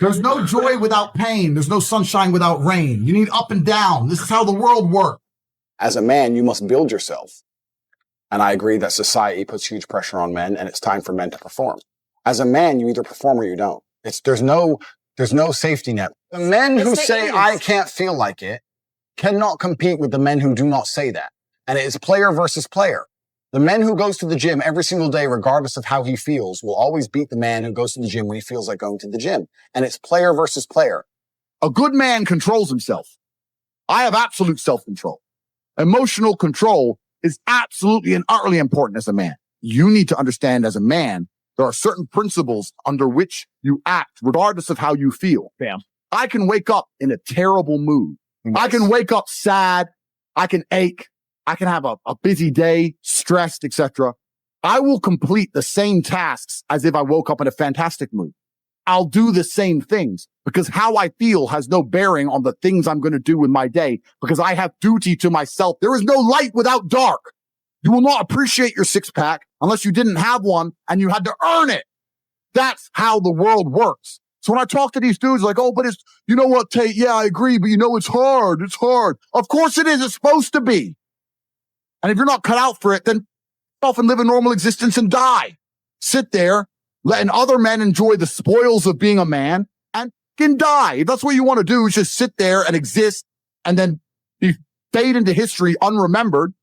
There's no joy without pain. There's no sunshine without rain. You need up and down. This is how the world works. As a man, you must build yourself. And I agree that society puts huge pressure on men, and it's time for men to perform. As a man, you either perform or you don't. There's no safety net. The men who say, I can't feel like it, cannot compete with the men who do not say that. And it is player versus player. The man who goes to the gym every single day, regardless of how he feels, will always beat the man who goes to the gym when he feels like going to the gym. And it's player versus player. A good man controls himself. I have absolute self-control. Emotional control is absolutely and utterly important as a man. You need to understand as a man, there are certain principles under which you act, regardless of how you feel. Bam. I can wake up in a terrible mood. Yes. I can wake up sad. I can ache. I can have a busy day, stressed, etc. I will complete the same tasks as if I woke up in a fantastic mood. I'll do the same things because how I feel has no bearing on the things I'm going to do in my day because I have duty to myself. There is no light without dark. You will not appreciate your six pack unless you didn't have one and you had to earn it. That's how the world works. So when I talk to these dudes like, oh, but it's, you know what, Tate? Yeah, I agree. But you know, it's hard. It's hard. Of course it is. It's supposed to be. And if you're not cut out for it, then off and live a normal existence and die. Sit there, letting other men enjoy the spoils of being a man and can die. If that's what you want to do is just sit there and exist and then fade into history unremembered.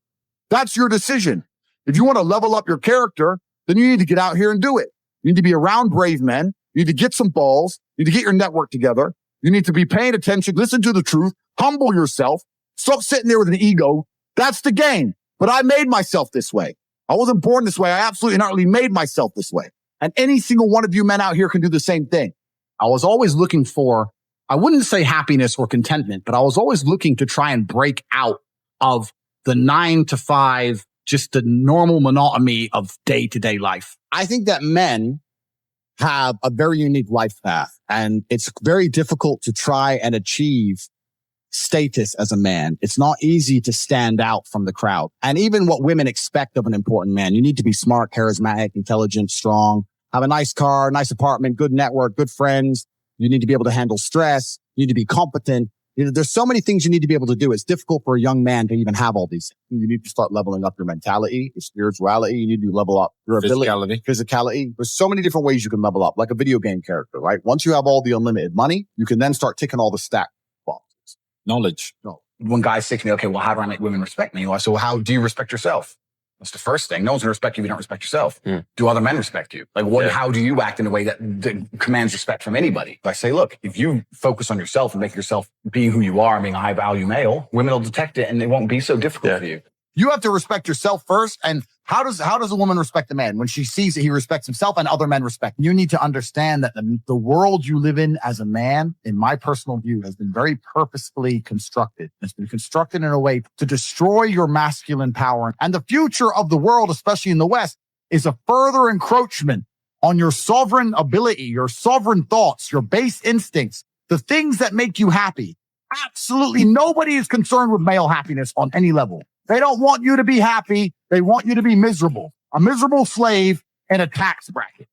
That's your decision. If you want to level up your character, then you need to get out here and do it. You need to be around brave men. You need to get some balls. You need to get your network together. You need to be paying attention, listen to the truth, humble yourself, stop sitting there with an ego. That's the game. But I made myself this way. I wasn't born this way. I absolutely and utterly made myself this way. And any single one of you men out here can do the same thing. I was always looking for, I wouldn't say happiness or contentment, but I was always looking to try and break out of the 9 to 5, just the normal monotony of day-to-day life. I think that men have a very unique life path, and it's very difficult to try and achieve status as a man. It's not easy to stand out from the crowd. And even what women expect of an important man, you need to be smart, charismatic, intelligent, strong, have a nice car, nice apartment, good network, good friends. You need to be able to handle stress. You need to be competent. There's so many things you need to be able to do. It's difficult for a young man to even have all these things. You need to start leveling up your mentality, your spirituality. You need to level up your ability, physicality. There's so many different ways you can level up, like a video game character, right? Once you have all the unlimited money, you can then start ticking all the stack boxes. Knowledge. No. When guys say to me, okay, well, how do I make women respect me? Well, so how do you respect yourself? That's the first thing. No one's going to respect you if you don't respect yourself. Do other men respect you? Like, how do you act in a way that commands respect from anybody? I say, look, if you focus on yourself and make yourself being who you are and being a high value male, women will detect it and it won't be so difficult for you. You have to respect yourself first. And how does a woman respect a man? When she sees that he respects himself and other men respect. You need to understand that the world you live in as a man, in my personal view, has been very purposefully constructed. It's been constructed in a way to destroy your masculine power. And the future of the world, especially in the West, is a further encroachment on your sovereign ability, your sovereign thoughts, your base instincts, the things that make you happy. Absolutely nobody is concerned with male happiness on any level. They don't want you to be happy. They want you to be miserable, a miserable slave in a tax bracket.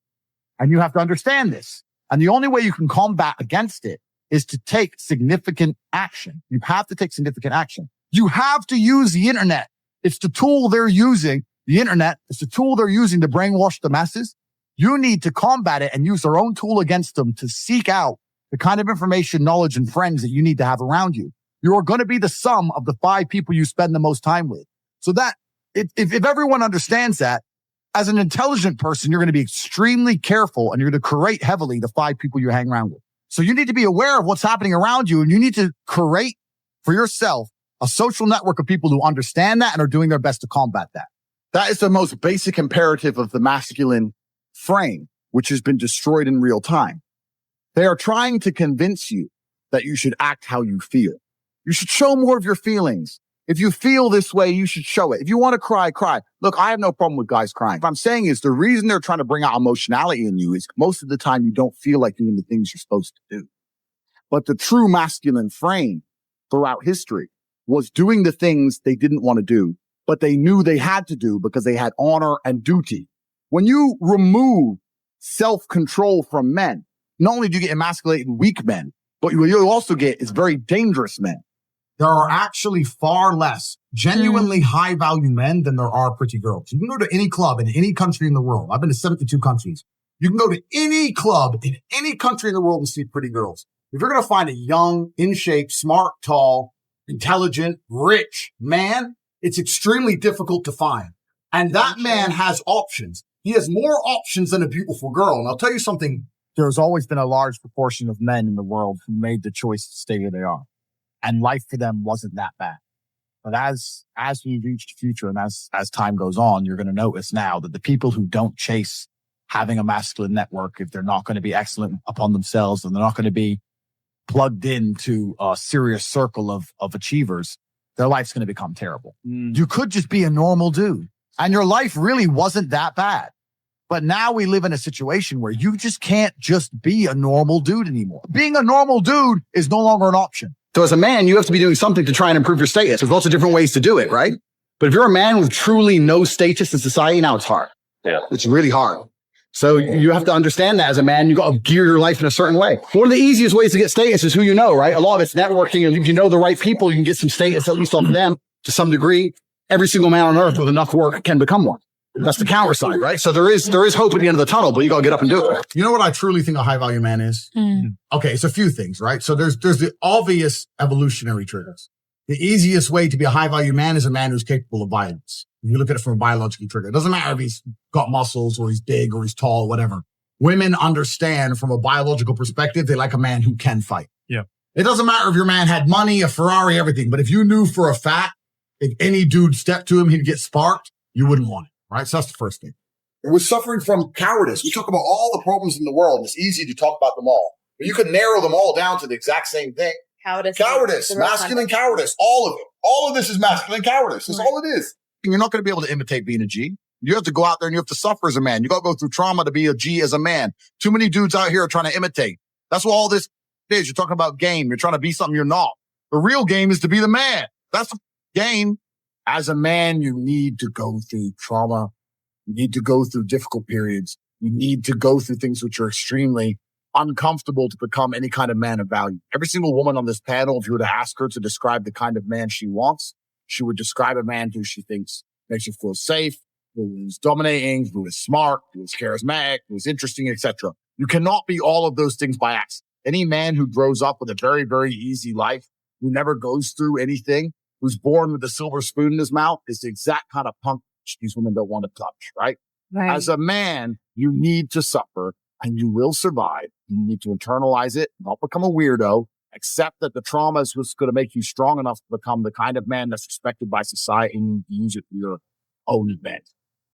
And you have to understand this. And the only way you can combat against it is to take significant action. You have to take significant action. You have to use the internet. It's the tool they're using. The internet is the tool they're using to brainwash the masses. You need to combat it and use their own tool against them to seek out the kind of information, knowledge, and friends that you need to have around you. You're going to be the sum of the 5 people you spend the most time with. So that if everyone understands that, as an intelligent person, you're going to be extremely careful and you're going to curate heavily the 5 people you hang around with. So you need to be aware of what's happening around you, and you need to curate for yourself a social network of people who understand that and are doing their best to combat that. That is the most basic imperative of the masculine frame, which has been destroyed in real time. They are trying to convince you that you should act how you feel. You should show more of your feelings. If you feel this way, you should show it. If you want to cry, cry. Look, I have no problem with guys crying. What I'm saying is the reason they're trying to bring out emotionality in you is most of the time you don't feel like doing the things you're supposed to do. But the true masculine frame throughout history was doing the things they didn't want to do, but they knew they had to do because they had honor and duty. When you remove self-control from men, not only do you get emasculated weak men, but what you also get is very dangerous men. There are actually far less genuinely high value men than there are pretty girls. You can go to any club in any country in the world. I've been to 72 countries. You can go to any club in any country in the world and see pretty girls. If you're going to find a young, in shape, smart, tall, intelligent, rich man, it's extremely difficult to find. And that man has options. He has more options than a beautiful girl. And I'll tell you something. There's always been a large proportion of men in the world who made the choice to stay where they are. And life for them wasn't that bad. But as we reach the future and as time goes on, you're going to notice now that the people who don't chase having a masculine network, if they're not going to be excellent upon themselves and they're not going to be plugged into a serious circle of achievers, their life's going to become terrible. You could just be a normal dude and your life really wasn't that bad. But now we live in a situation where you just can't just be a normal dude anymore. Being a normal dude is no longer an option. So as a man, you have to be doing something to try and improve your status. There's lots of different ways to do it, right? But if you're a man with truly no status in society, now it's hard. Yeah. It's really hard. So you have to understand that as a man, you got to gear your life in a certain way. One of the easiest ways to get status is who you know, right? A lot of it's networking. And if you know the right people, you can get some status, at least off them to some degree. Every single man on earth with enough work can become one. That's the counter side, right? So there is hope at the end of the tunnel, but you got to get up and do it. You know what I truly think a high value man is? Okay, it's a few things, right? So there's the obvious evolutionary triggers. The easiest way to be a high value man is a man who's capable of violence. If you look at it from a biological trigger, it doesn't matter if he's got muscles or he's big or he's tall or whatever. Women understand from a biological perspective, they like a man who can fight. Yeah. It doesn't matter if your man had money, a Ferrari, everything. But if you knew for a fact, if any dude stepped to him, he'd get sparked, you wouldn't want it. Right? So that's the first thing. We're suffering from cowardice. We talk about all the problems in the world. It's easy to talk about them all. But you could narrow them all down to the exact same thing. Cowardice, masculine cowardice, all of it. All of this is masculine cowardice. That's all it is. You're not going to be able to imitate being a G. You have to go out there and you have to suffer as a man. You got to go through trauma to be a G as a man. Too many dudes out here are trying to imitate. That's what all this is. You're talking about game. You're trying to be something you're not. The real game is to be the man. That's the game. As a man, you need to go through trauma. You need to go through difficult periods. You need to go through things which are extremely uncomfortable to become any kind of man of value. Every single woman on this panel, if you were to ask her to describe the kind of man she wants, she would describe a man who she thinks makes her feel safe, who is dominating, who is smart, who is charismatic, who is interesting, etc. You cannot be all of those things by accident. Any man who grows up with a very, very easy life, who never goes through anything, who's born with a silver spoon in his mouth, is the exact kind of punk these women don't want to touch, right? As a man, you need to suffer and you will survive. You need to internalize it, not become a weirdo, accept that the trauma is what's going to make you strong enough to become the kind of man that's respected by society and use it for your own advantage.